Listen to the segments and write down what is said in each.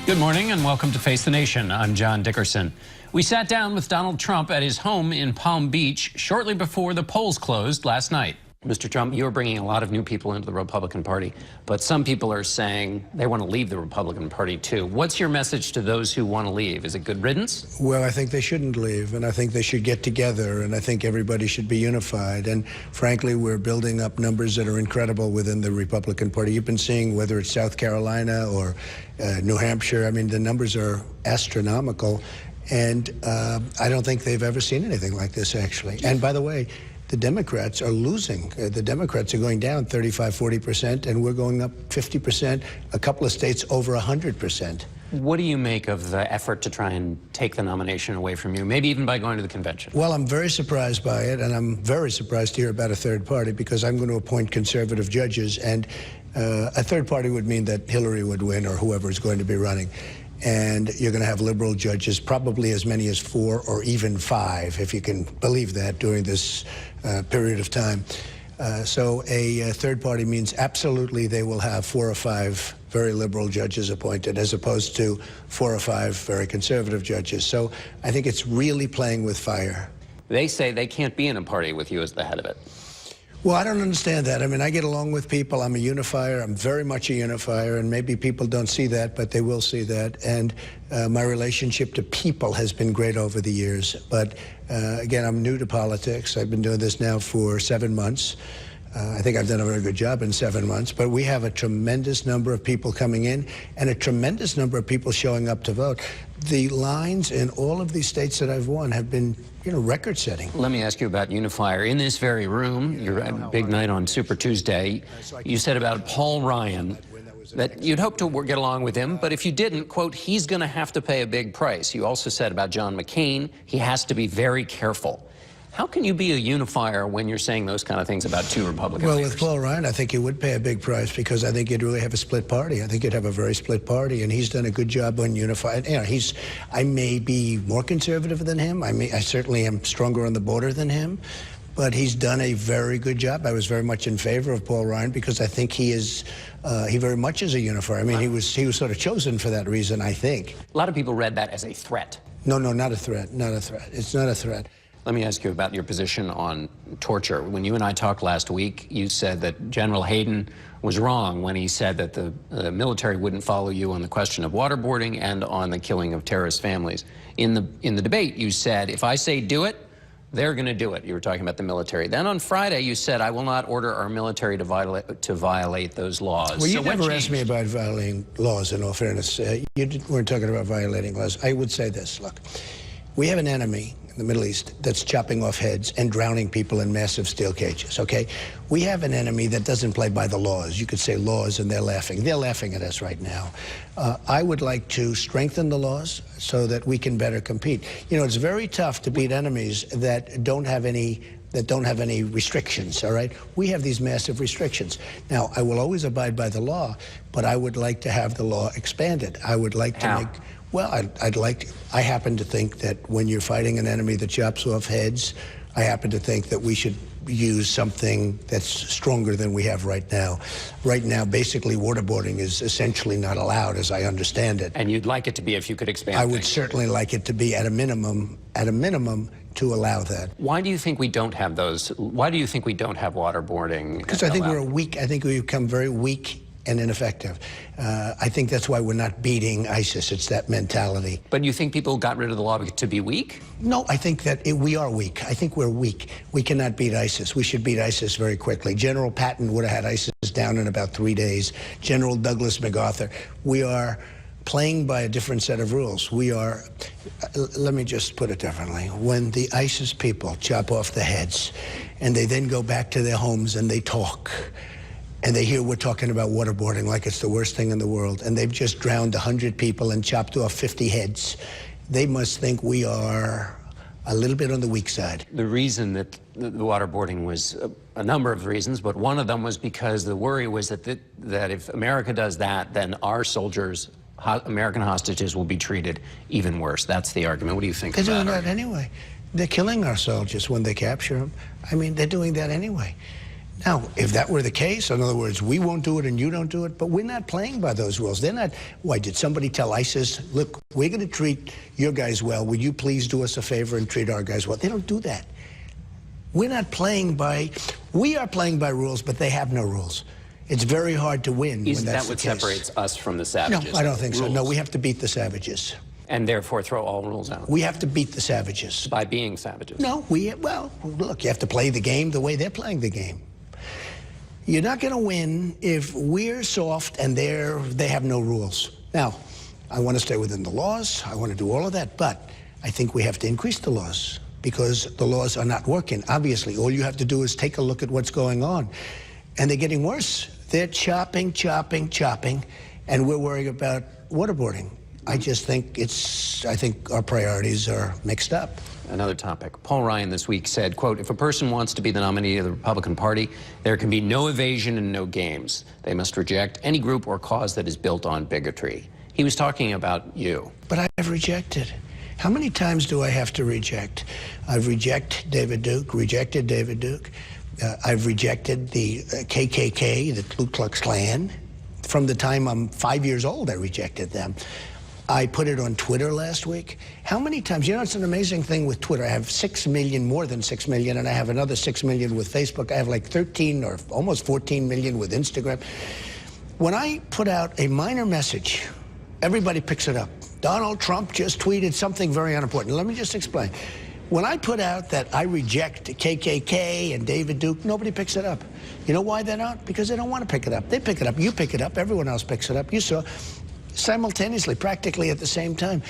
Good morning and welcome to Face the Nation. I'm John Dickerson. We sat down with Donald Trump at his home in Palm Beach shortly before the polls closed last night. Mr. Trump, you're bringing a lot of new people into the Republican Party, but some people are saying they want to leave the Republican Party too. What's your message to those who want to leave? Is it good riddance? Well, I think they shouldn't leave, and I think they should get together, and I think everybody should be unified. And frankly, we're building up numbers that are incredible within the Republican Party. You've been seeing whether it's South Carolina or New Hampshire. I mean, the numbers are astronomical, and I don't think they've ever seen anything like this, actually. And by the way, the Democrats are losing. The Democrats are going down 35–40%, and we're going up 50%, a couple of states over 100%. What do you make of the effort to try and take the nomination away from you, maybe even by going to the convention? Well, I'm very surprised by it, and I'm very surprised to hear about a third party, because I'm going to appoint conservative judges, and a third party would mean that Hillary would win or whoever is going to be running. And you're going to have liberal judges, probably as many as 4 or even 5, if you can believe that, during this period of time. So a third party means absolutely they will have 4 or 5 very liberal judges appointed, as opposed to 4 or 5 very conservative judges. So I think it's really playing with fire. They say they can't be in a party with you as the head of it. Well, I don't understand that. I mean, I get along with people. I'm a unifier. I'm very much a unifier, and maybe people don't see that, but they will see that. And my relationship to people has been great over the years. But again, I'm new to politics. I've been doing this now for 7 months. I think I've done a very good job in 7 months, but we have a tremendous number of people coming in and a tremendous number of people showing up to vote. The lines in all of these states that I've won have been, record-setting. Let me ask you about Unifier. In this very room, your big night on Super Tuesday, you said about Paul Ryan that you'd hope to get along with him, but if you didn't, quote, he's going to have to pay a big price. You also said about John McCain, he has to be very careful. How can you be a unifier when you're saying those kind of things about 2 Republican leaders? Well, with Paul Ryan, I think he would pay a big price, because I think you'd really have a split party. I think you'd have a very split party, and he's done a good job on unifying. I may be more conservative than him. I certainly am stronger on the border than him, but he's done a very good job. I was very much in favor of Paul Ryan, because I think he very much is a unifier. I mean, he was sort of chosen for that reason, I think. A lot of people read that as a threat. No, not a threat. Not a threat. It's not a threat. Let me ask you about your position on torture. When you and I talked last week, you said that General Hayden was wrong when he said that the military wouldn't follow you on the question of waterboarding and on the killing of terrorist families. In the debate, you said, if I say do it, they're going to do it. You were talking about the military. Then on Friday, you said, I will not order our military to violate those laws. Well, you never asked me about violating laws, in all fairness. You weren't talking about violating laws. I would say this, look, we have an enemy in the Middle East that's chopping off heads and drowning people in massive steel cages, okay? We have an enemy that doesn't play by the laws. You could say laws, and they're laughing. They're laughing at us right now. I would like to strengthen the laws so that we can better compete. It's very tough to beat enemies that don't have any restrictions, all right? We have these massive restrictions. Now, I will always abide by the law, but I would like to have the law expanded. I would like to make... Well, I happen to think that when you're fighting an enemy that chops off heads, I happen to think that we should use something that's stronger than we have right now. Right now, basically, waterboarding is essentially not allowed, as I understand it. And you'd like it to be if you could expand I would certainly like it to be at a minimum, to allow that. Why do you think we don't have those? Why do you think we don't have waterboarding? Because I think we're weak. I think we become very weak and ineffective. I think that's why we're not beating ISIS. It's that mentality. But you think people got rid of the law to be weak? No, I think that we are weak. I think we're weak. We cannot beat ISIS. We should beat ISIS very quickly. General Patton would have had ISIS down in about 3 days. General Douglas MacArthur. We are playing by a different set of rules. We are, let me just put it differently. When the ISIS people chop off the heads and they then go back to their homes and they talk, and they hear we're talking about waterboarding like it's the worst thing in the world, and they've just drowned 100 people and chopped off 50 heads, they must think we are a little bit on the weak side. The reason that the waterboarding was a number of reasons, but one of them was because the worry was that if America does that, then our soldiers, American hostages, will be treated even worse. That's the argument. What do you think about that? They're doing that anyway. They're killing our soldiers when they capture them. I mean, they're doing that anyway. Now, if that were the case, in other words, we won't do it and you don't do it, but we're not playing by those rules. They're not, why, did somebody tell ISIS, look, we're going to treat your guys well. Would you please do us a favor and treat our guys well? They don't do that. We're not playing by, we are playing by rules, but they have no rules. It's very hard to win when that's the case. Isn't that what separates us from the savages? No, I don't think so. No, we have to beat the savages. And therefore throw all rules out? We have to beat the savages. By being savages? No, well, look, you have to play the game the way they're playing the game. You're not going to win if we're soft and they have no rules. Now, I want to stay within the laws. I want to do all of that. But I think we have to increase the laws because the laws are not working. Obviously, all you have to do is take a look at what's going on. And they're getting worse. They're chopping, and we're worrying about waterboarding. I just think I think our priorities are mixed up. Another topic. Paul Ryan this week said, quote, if a person wants to be the nominee of the Republican Party, there can be no evasion and no games. They must reject any group or cause that is built on bigotry. He was talking about you. But I've rejected. How many times do I have to reject? I've rejected David Duke. I've rejected the KKK, the Ku Klux Klan. From the time I'm 5 years old, I rejected them. I put it on Twitter last week. How many times? You know, it's an amazing thing with Twitter. I have 6 million, more than 6 million, and I have another 6 million with Facebook. I have like 13 or almost 14 million with Instagram. When I put out a minor message, everybody picks it up. Donald Trump just tweeted something very unimportant. Let me just explain. When I put out that I reject KKK and David Duke, nobody picks it up. You know why they're not? Because they don't want to pick it up. They pick it up. You pick it up. Everyone else picks it up. You saw simultaneously, practically at the same time.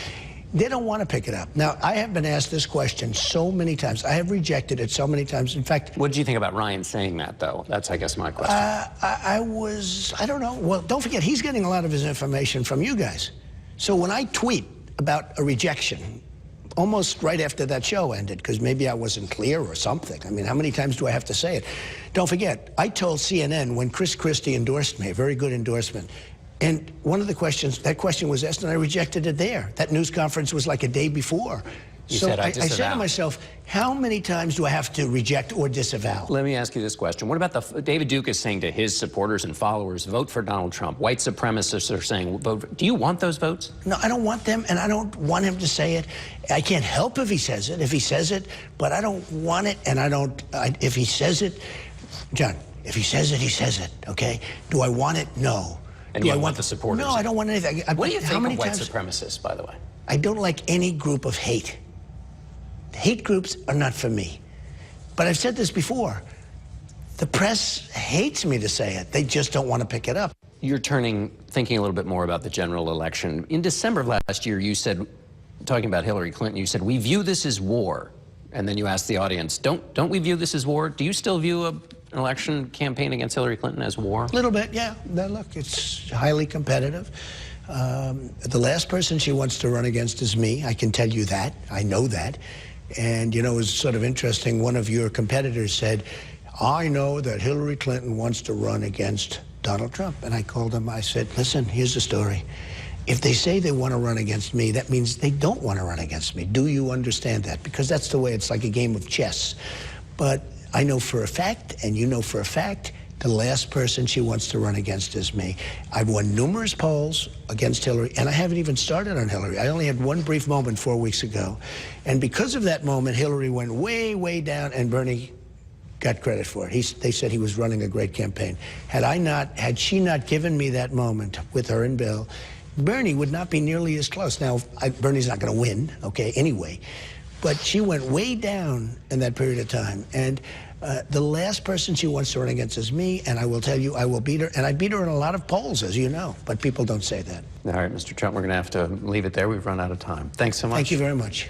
They don't want to pick it up. Now, I have been asked this question so many times. I have rejected it so many times. In fact... What did you think about Ryan saying that, though? That's, I guess, my question. I don't know. Well, don't forget, he's getting a lot of his information from you guys. So when I tweet about a rejection, almost right after that show ended, because maybe I wasn't clear or something. I mean, how many times do I have to say it? Don't forget, I told CNN when Chris Christie endorsed me, a very good endorsement, and one of the questions, that question was asked, and I rejected it there. That news conference was like a day before. So I said to myself, how many times do I have to reject or disavow? Let me ask you this question. What about David Duke is saying to his supporters and followers, vote for Donald Trump. White supremacists are saying, vote. Do you want those votes? No, I don't want them, and I don't want him to say it. I can't help if he says it, but I don't want it, and if he says it, John, if he says it, he says it, okay? Do I want it? No. And do I want the supporters? No, I don't want anything. What do you think of white supremacists, by the way? I don't like any group of hate. Hate groups are not for me. But I've said this before. The press hates me to say it. They just don't want to pick it up. You're thinking a little bit more about the general election. In December of last year, you said, talking about Hillary Clinton, you said, we view this as war. And then you asked the audience, don't we view this as war? Do you still view an election campaign against Hillary Clinton as war? A little bit, yeah. Now, look, it's highly competitive. The last person she wants to run against is me. I can tell you that. I know that. And, you know, it was sort of interesting. One of your competitors said, I know that Hillary Clinton wants to run against Donald Trump. And I called him. I said, listen, here's the story. If they say they want to run against me, that means they don't want to run against me. Do you understand that? Because that's the way it's like a game of chess. But I know for a fact, and you know for a fact, the last person she wants to run against is me. I've won numerous polls against Hillary, and I haven't even started on Hillary. I only had one brief moment 4 weeks ago. And because of that moment, Hillary went way, way down, and Bernie got credit for it. They said he was running a great campaign. Had she not given me that moment with her and Bill, Bernie would not be nearly as close. Now, Bernie's not going to win, okay, anyway. But she went way down in that period of time. And the last person she wants to run against is me, and I will tell you, I will beat her. And I beat her in a lot of polls, as you know, but people don't say that. All right, Mr. Trump, we're going to have to leave it there. We've run out of time. Thanks so much. Thank you very much.